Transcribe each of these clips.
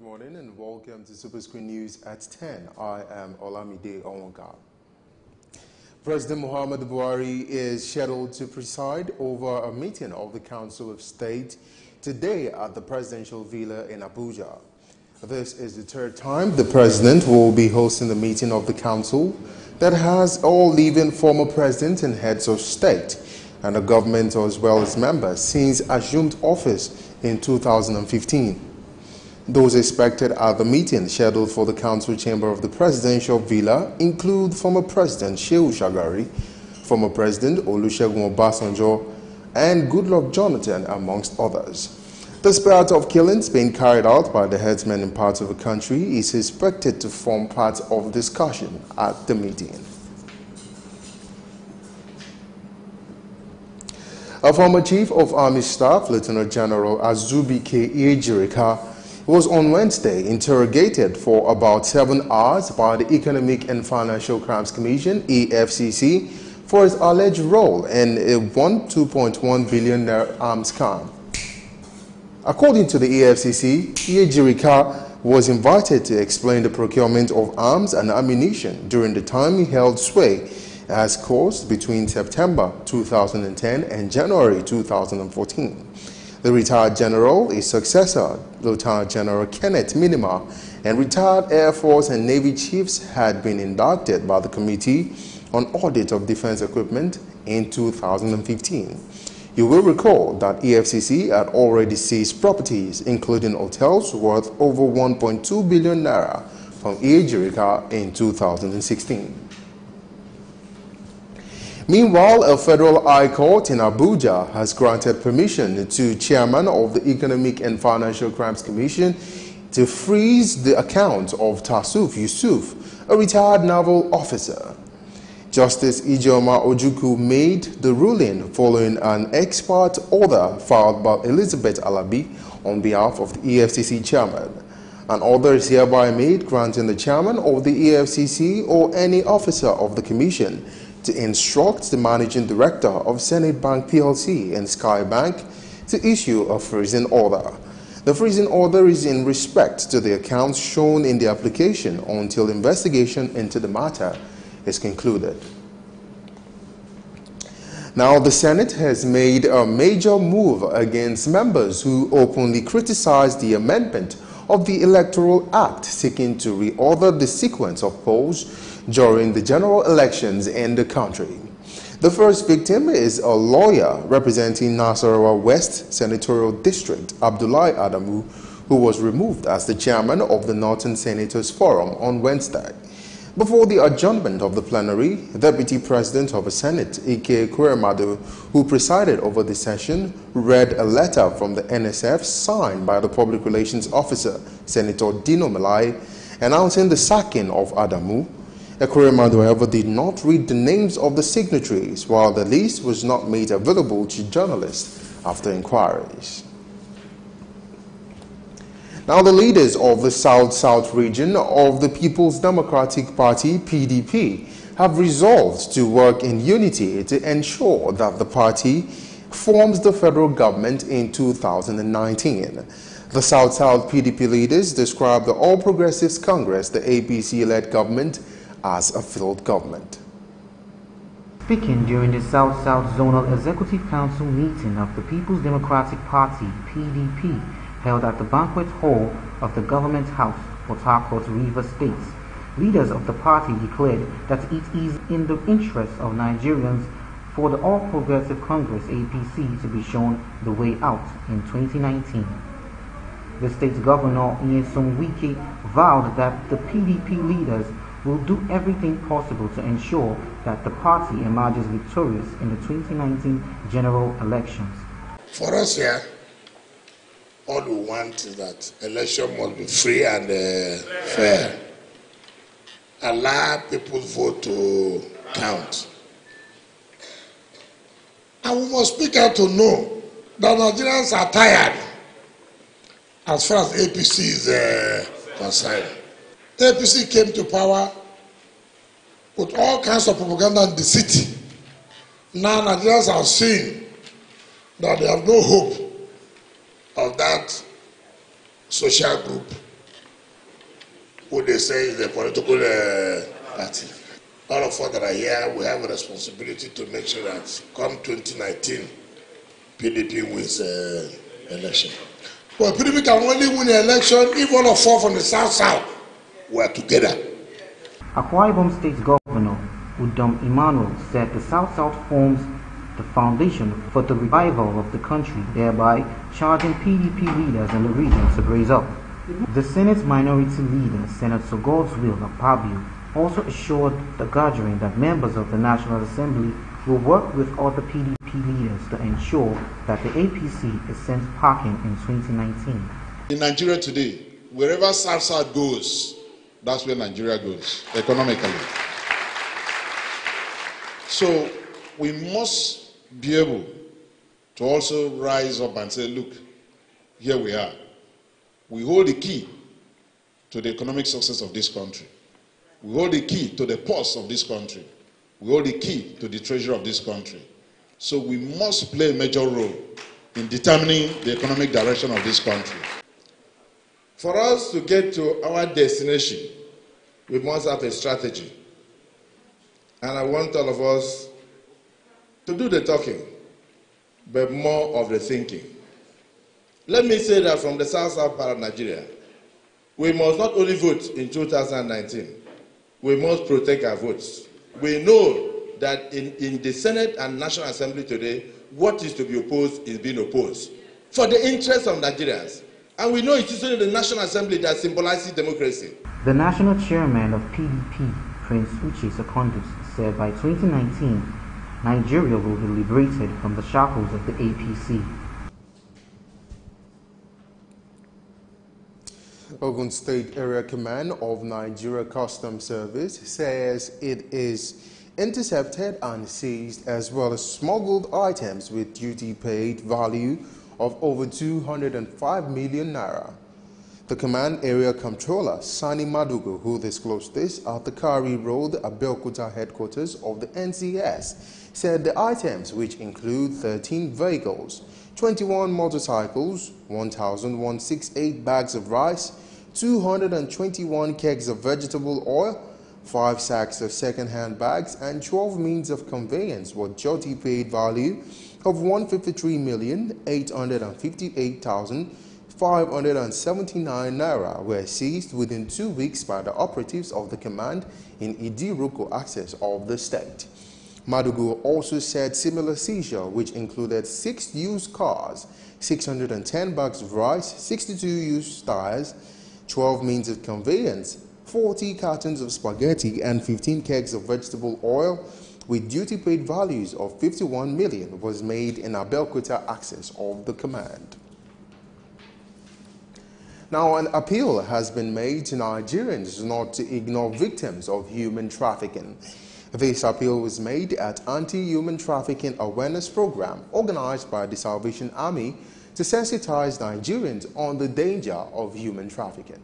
morning and welcome to SuperScreen News at 10. I am Olamide Onwanga. President Muhammadu Buhari is scheduled to preside over a meeting of the Council of State today at the Presidential Villa in Abuja. This is the third time the President will be hosting the meeting of the Council that has all living former presidents and heads of state and the government as well as members since assumed office in 2015. Those expected at the meeting scheduled for the council chamber of the presidential villa include former President Shehu Shagari, former President Olusegun Obasanjo, and Goodluck Jonathan, amongst others. The spate of killings being carried out by the headsmen in parts of the country is expected to form part of discussion at the meeting. A former Chief of Army Staff, Lieutenant General Azubike Ejirika, was on Wednesday interrogated for about 7 hours by the Economic and Financial Crimes Commission, EFCC, for his alleged role in a 2.1 billion arms scam. According to the EFCC, Ejirika was invited to explain the procurement of arms and ammunition during the time he held sway as course between September 2010 and January 2014. The retired general, his successor, Lieutenant General Kenneth Minima, and retired Air Force and Navy chiefs had been inducted by the Committee on Audit of Defense Equipment in 2015. You will recall that EFCC had already seized properties, including hotels worth over 1.2 billion naira from Ejirika in 2016. Meanwhile, a federal high court in Abuja has granted permission to chairman of the Economic and Financial Crimes Commission to freeze the account of Tasuf Yusuf, a retired naval officer. Justice Ijeoma Ojukwu made the ruling following an expert order filed by Elizabeth Alabi on behalf of the EFCC chairman. An order is hereby made granting the chairman of the EFCC or any officer of the commission to instruct the managing director of Senate Bank PLC and Sky Bank to issue a freezing order. The freezing order is in respect to the accounts shown in the application until investigation into the matter is concluded. Now, the Senate has made a major move against members who openly criticized the amendment of the Electoral Act seeking to reorder the sequence of polls during the general elections in the country. The first victim is a lawyer representing Nasarawa West Senatorial District, Abdullahi Adamu, who was removed as the chairman of the Northern Senators Forum on Wednesday. Before the adjournment of the plenary, Deputy President of the Senate, Ike Ekweremadu, who presided over the session, read a letter from the NSF signed by the Public Relations Officer, Senator Dino Melai, announcing the sacking of Adamu. Ekweremadu, however, did not read the names of the signatories, while the list was not made available to journalists after inquiries. Now, the leaders of the South-South region of the People's Democratic Party, PDP, have resolved to work in unity to ensure that the party forms the federal government in 2019. The South-South PDP leaders described the All Progressives Congress, the APC-led government, as a failed government. Speaking during the South-South Zonal Executive Council meeting of the People's Democratic Party, PDP, held at the banquet hall of the Government House, Port Harcourt, Rivers State, leaders of the party declared that it is in the interest of Nigerians for the All Progressive Congress, APC, to be shown the way out in 2019. The state governor, Nyesom Wike, vowed that the PDP leaders will do everything possible to ensure that the party emerges victorious in the 2019 general elections. For us here, all we want is that election must be free and fair. Allow people's vote to count. And we must speak out to know that Nigerians are tired as far as APC is concerned. APC came to power with all kinds of propaganda in the city. Now Nigerians are seeing that they have no hope of that social group who they say is a political party. All of us that are here, we have a responsibility to make sure that come 2019, PDP wins election. But PDP can only win the election if all of us from the South were together. Akwa Ibom State Governor Udom Emmanuel said the South forms the foundation for the revival of the country, thereby charging PDP leaders in the region to brace up. The Senate's minority leader, Senator Godswill Akpabio, also assured the gathering that members of the National Assembly will work with other PDP leaders to ensure that the APC is sent packing in 2019. In Nigeria today, wherever South goes, that's where Nigeria goes, economically. So we must be able to also rise up and say, look, here we are. We hold the key to the economic success of this country. We hold the key to the pulse of this country. We hold the key to the treasury of this country. So we must play a major role in determining the economic direction of this country. For us to get to our destination, we must have a strategy. And I want all of us to do the talking, but more of the thinking. Let me say that from the South part of Nigeria, we must not only vote in 2019, we must protect our votes. We know that in the Senate and National Assembly today, what is to be opposed is being opposed for the interests of Nigerians. And we know it is only the National Assembly that symbolizes democracy. The national chairman of PDP, Prince Uche Secondus, said by 2019, Nigeria will be liberated from the shackles of the APC. Ogun State Area Command of Nigeria Customs Service says it is intercepted and seized as well as smuggled items with duty paid value of over 205 million naira. The command area controller, Sani Madugu, who disclosed this at the Kari Road, Abeokuta headquarters of the NCS, said the items, which include 13 vehicles, 21 motorcycles, 1,168 bags of rice, 221 kegs of vegetable oil, 5 sacks of second-hand bags, and 12 means of conveyance were duty paid value of 153,858,579 naira were seized within 2 weeks by the operatives of the command in Idiroko axis of the state. Madugu also said similar seizure, which included 6 used cars, 610 bags of rice, 62 used tires, 12 means of conveyance, 40 cartons of spaghetti, and 15 kegs of vegetable oil with duty paid values of 51 million was made in Abeokuta axis of the command. Now, an appeal has been made to Nigerians not to ignore victims of human trafficking. This appeal was made at Anti-Human Trafficking Awareness Program organized by the Salvation Army to sensitize Nigerians on the danger of human trafficking.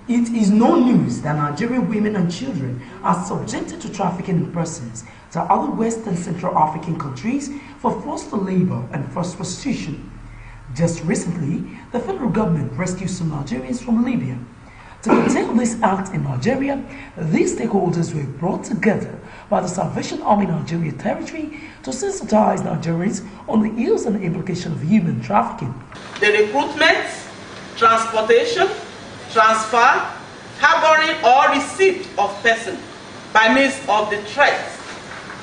It is no news that Nigerian women and children are subjected to trafficking in persons to other West and Central African countries for forced labor and forced prostitution. Just recently, the federal government rescued some Nigerians from Libya. To curtail this act in Nigeria, these stakeholders were brought together by the Salvation Army Nigeria territory to sensitize Nigerians on the ills and implications of human trafficking. The recruitment, transportation, transfer, harboring or receipt of person by means of the threat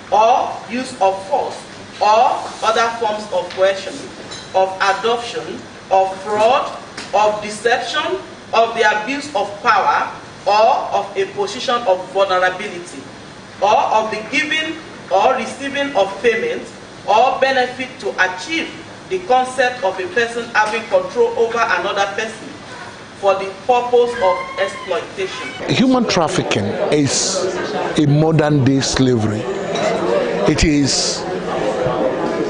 or use of force or other forms of coercion, of adoption, of fraud, of deception, of the abuse of power or of a position of vulnerability, or of the giving or receiving of payment or benefit to achieve the concept of a person having control over another person for the purpose of exploitation. Human trafficking is a modern day slavery. It is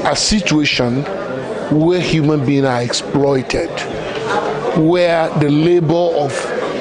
a situation where human beings are exploited, where the labor of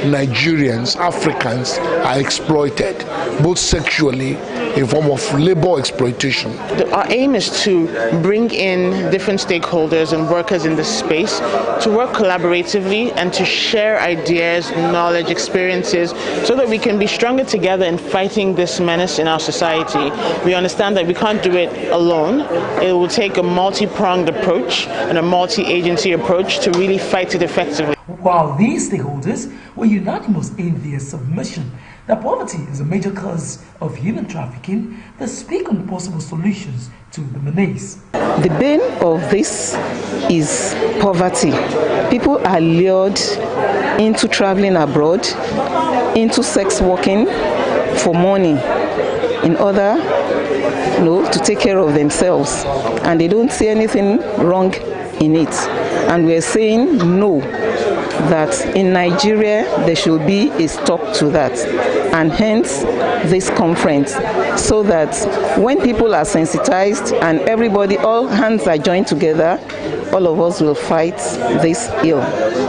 Nigerians, Africans are exploited, both sexually a form of labor exploitation. Our aim is to bring in different stakeholders and workers in this space to work collaboratively and to share ideas, knowledge, experiences, so that we can be stronger together in fighting this menace in our society. We understand that we can't do it alone. It will take a multi-pronged approach and a multi-agency approach to really fight it effectively. While these stakeholders were unanimous in their submission that poverty is a major cause of human trafficking, they speak on possible solutions to the menace. The bane of this is poverty. People are lured into traveling abroad, into sex working for money in order to take care of themselves, and they don't see anything wrong in it. And we're saying no, that in Nigeria there should be a stop to that, and hence this conference, so that when people are sensitized and everybody, all hands are joined together, all of us will fight this ill,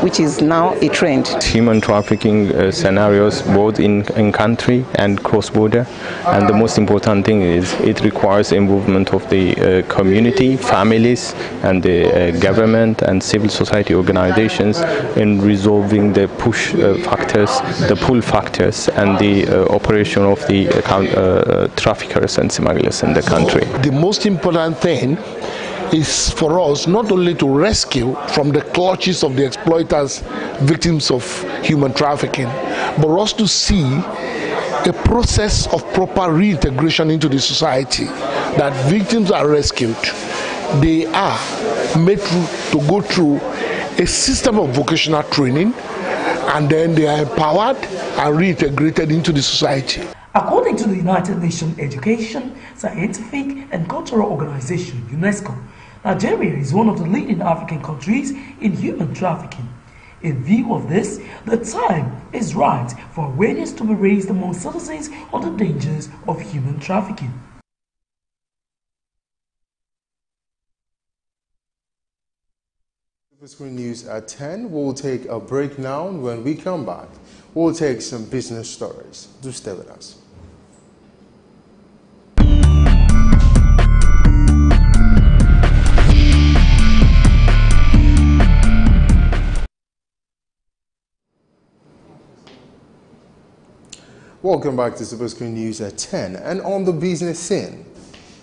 which is now a trend. Human trafficking scenarios both in country and cross-border, and the most important thing is it requires involvement of the community, families, and the government and civil society organizations in resolving the push factors, the pull factors, and the operation of the traffickers and smugglers in the country. The most important thing is for us not only to rescue from the clutches of the exploiters, victims of human trafficking, but also to see a process of proper reintegration into the society, that victims are rescued, they are made to go through a system of vocational training, and then they are empowered and reintegrated into the society. According to the United Nations Education, Scientific and Cultural Organization, UNESCO, Nigeria is one of the leading African countries in human trafficking. In view of this, the time is right for awareness to be raised among citizens on the dangers of human trafficking. SuperScreen News at 10. We'll take a break now, and when we come back, we'll take some business stories. Do stay with us. Welcome back to SuperScreen News at 10. And on the business scene,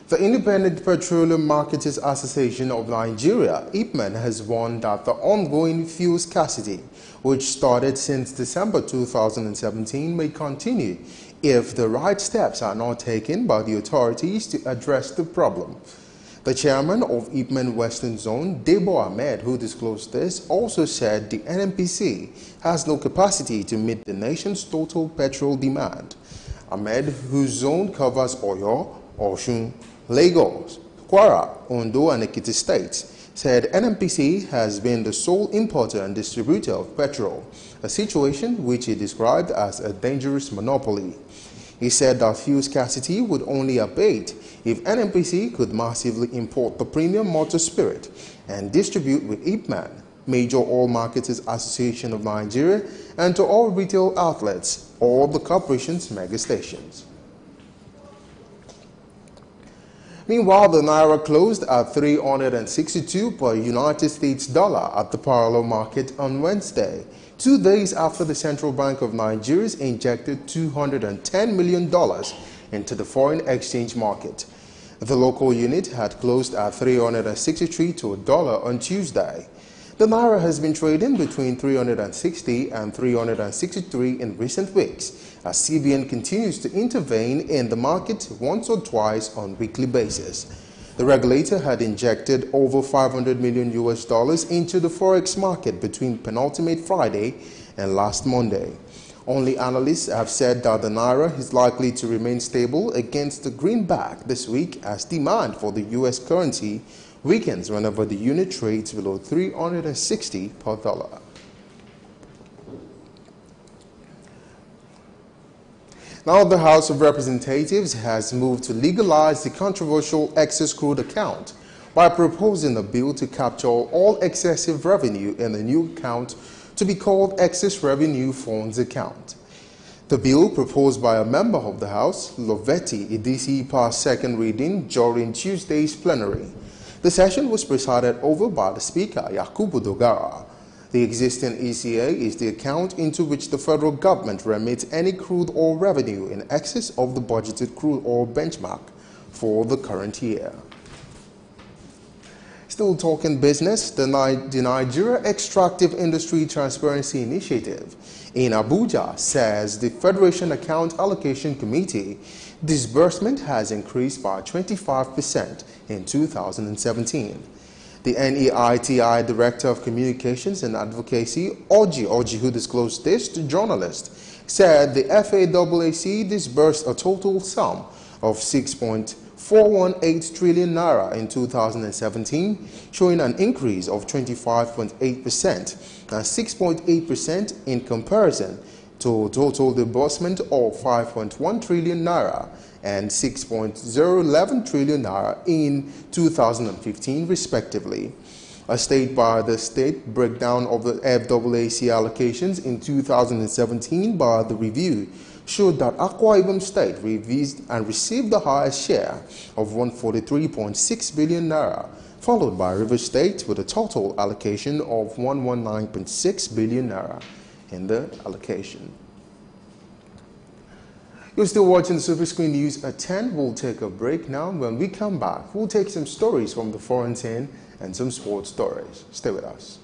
the Independent Petroleum Marketers Association of Nigeria, IPMAN, has warned that the ongoing fuel scarcity, which started since December 2017, may continue if the right steps are not taken by the authorities to address the problem. The chairman of IPMAN Western Zone, Debo Ahmed, who disclosed this, also said the NNPC has no capacity to meet the nation's total petrol demand. Ahmed, whose zone covers Oyo, Osun, Lagos, Kwara, Ondo, and Ekiti states, said NNPC has been the sole importer and distributor of petrol, a situation which he described as a dangerous monopoly. He said that fuel scarcity would only abate if NNPC could massively import the premium motor spirit and distribute with IPMAN, Major Oil Marketers Association of Nigeria, and to all retail outlets or the corporation's mega stations. Meanwhile, the Naira closed at 362 per United States dollar at the parallel market on Wednesday, 2 days after the Central Bank of Nigeria injected $210 million into the foreign exchange market. The local unit had closed at 363 to a dollar on Tuesday. The Naira has been trading between 360 and 363 in recent weeks, as CBN continues to intervene in the market once or twice on a weekly basis. The regulator had injected over $500 million into the forex market between penultimate Friday and last Monday. Only analysts have said that the Naira is likely to remain stable against the greenback this week, as demand for the U.S. currency weakens whenever the unit trades below 360 per dollar. Now, the House of Representatives has moved to legalize the controversial excess crude account by proposing a bill to capture all excessive revenue in the new account to be called Excess Revenue Funds Account. The bill, proposed by a member of the House, Lovetti Idisi, passed second reading during Tuesday's plenary. The session was presided over by the Speaker, Yakubu Dogara. The existing ECA is the account into which the federal government remits any crude oil revenue in excess of the budgeted crude oil benchmark for the current year. Still talking business, the Nigeria Extractive Industry Transparency Initiative in Abuja says the Federation Account Allocation Committee disbursement has increased by 25% in 2017. The NEITI Director of Communications and Advocacy, Oji, who disclosed this to journalists, said the FAAAC disbursed a total sum of 6.418 trillion naira in 2017, showing an increase of 25.8% and 6.8% in comparison to total disbursement of 5.1 trillion naira and 6.011 trillion naira in 2015 respectively. A state-by-the-state breakdown of the FAAC allocations in 2017 by the review showed that Akwa Ibom State received the highest share of 143.6 billion naira, followed by Rivers State with a total allocation of 119.6 billion naira in the allocation. You're still watching the SuperScreen News at 10. We'll take a break now. When we come back, we'll take some stories from the foreign scene and some sports stories. Stay with us.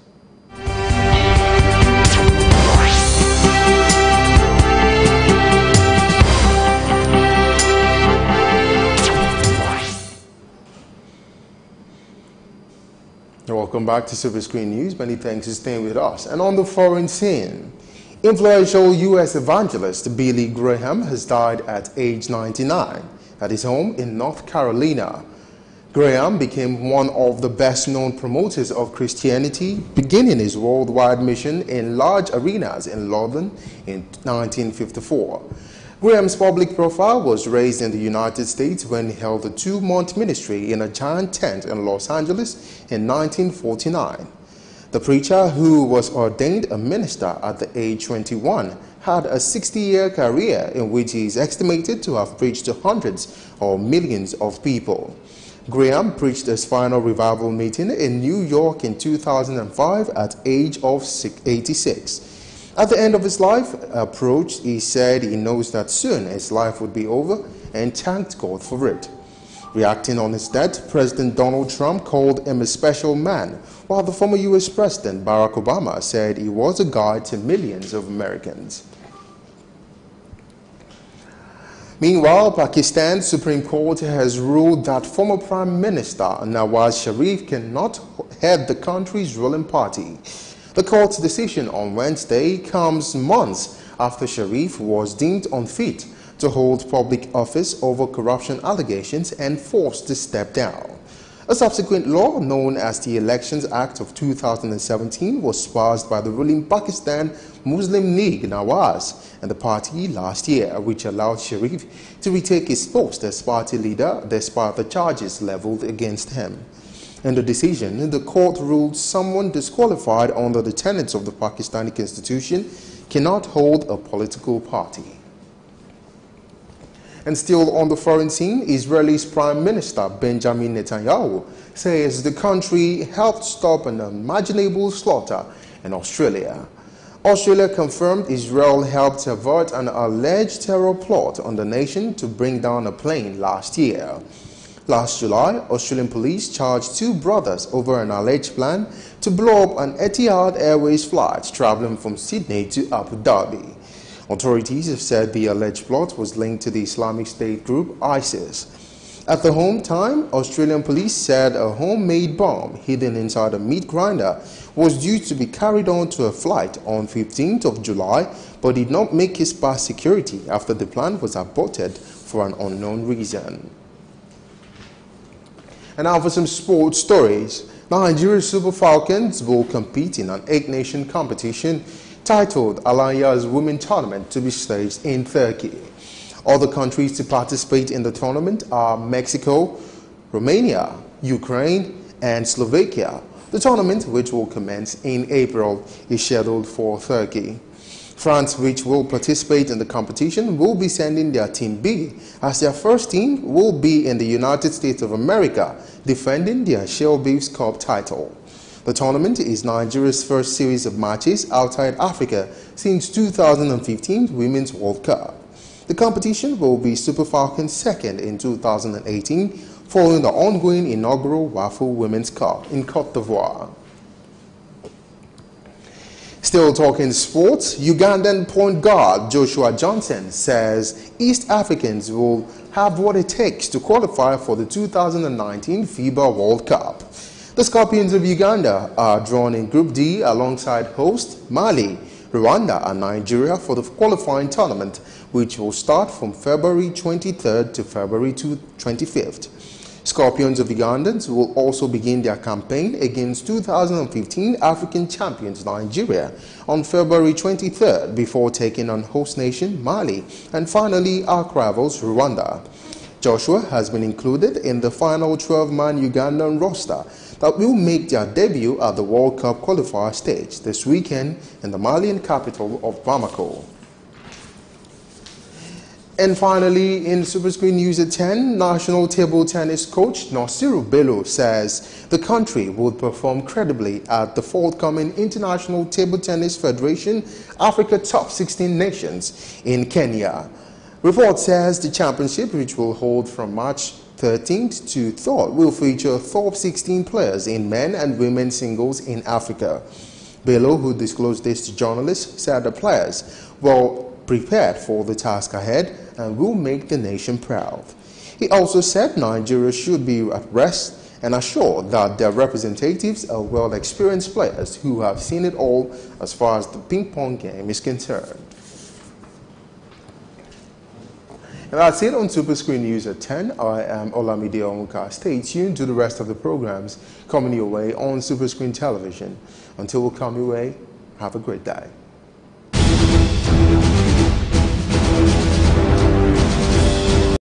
Welcome back to SuperScreen News. Many thanks for staying with us. And on the foreign scene, influential U.S. evangelist Billy Graham has died at age 99 at his home in North Carolina. Graham became one of the best-known promoters of Christianity, beginning his worldwide mission in large arenas in London in 1954. Graham's public profile was raised in the United States when he held a 2-month ministry in a giant tent in Los Angeles in 1949. The preacher, who was ordained a minister at the age 21, had a 60-year career in which he is estimated to have preached to hundreds or millions of people. Graham preached his final revival meeting in New York in 2005 at age of 86. At the end of his life approach, he said he knows that soon his life would be over and thanked God for it. Reacting on his death, President Donald Trump called him a special man, while the former U.S. President Barack Obama said he was a guide to millions of Americans. Meanwhile, Pakistan's Supreme Court has ruled that former Prime Minister Nawaz Sharif cannot head the country's ruling party. The court's decision on Wednesday comes months after Sharif was deemed unfit to hold public office over corruption allegations and forced to step down. A subsequent law known as the Elections Act of 2017 was passed by the ruling Pakistan Muslim League Nawaz and the party last year, which allowed Sharif to retake his post as party leader despite the charges leveled against him. In the decision, the court ruled someone disqualified under the tenets of the Pakistani constitution cannot hold a political party. And still on the foreign scene, Israel's Prime Minister Benjamin Netanyahu says the country helped stop an unimaginable slaughter in Australia. Australia confirmed Israel helped avert an alleged terror plot on the nation to bring down a plane last year. Last July, Australian police charged 2 brothers over an alleged plan to blow up an Etihad Airways flight traveling from Sydney to Abu Dhabi. Authorities have said the alleged plot was linked to the Islamic State group ISIS. At the home time, Australian police said a homemade bomb hidden inside a meat grinder was due to be carried on to a flight on 15th of July, but did not make it past security after the plan was aborted for an unknown reason. And now for some sports stories. Nigeria's Super Falcons will compete in an 8-nation competition titled Alanya's Women Tournament to be staged in Turkey. Other countries to participate in the tournament are Mexico, Romania, Ukraine, and Slovakia. The tournament, which will commence in April, is scheduled for Turkey. France, which will participate in the competition, will be sending their Team B, as their first team will be in the United States of America, defending their Shell Beefs Cup title. The tournament is Nigeria's first series of matches outside Africa since 2015 Women's World Cup. The competition will be Super Falcons' second in 2018, following the ongoing inaugural WAFU Women's Cup in Côte d'Ivoire. Still talking sports, Ugandan point guard Joshua Johnson says East Africans will have what it takes to qualify for the 2019 FIBA World Cup. The Scorpions of Uganda are drawn in Group D alongside host Mali, Rwanda and Nigeria for the qualifying tournament, which will start from February 23rd to February 25th. Scorpions of Ugandans will also begin their campaign against 2015 African champions Nigeria on February 23rd before taking on host nation Mali and finally arch rivals Rwanda. Joshua has been included in the final 12-man Ugandan roster that will make their debut at the World Cup qualifier stage this weekend in the Malian capital of Bamako. And finally, in SuperScreen News at 10, national table tennis coach Nasiru Bello says the country would perform credibly at the forthcoming International Table Tennis Federation Africa Top 16 Nations in Kenya. Report says the championship, which will hold from March 13th to 3rd, will feature top 16 players in men and women singles in Africa. Bello, who disclosed this to journalists, said the players will prepared for the task ahead and will make the nation proud. He also said Nigeria should be at rest and assured that their representatives are well-experienced players who have seen it all as far as the ping-pong game is concerned. And that's it on SuperScreen News at 10. I am Olamide Omuka. Stay tuned to the rest of the programs coming your way on SuperScreen Television. Until we come your way, have a great day.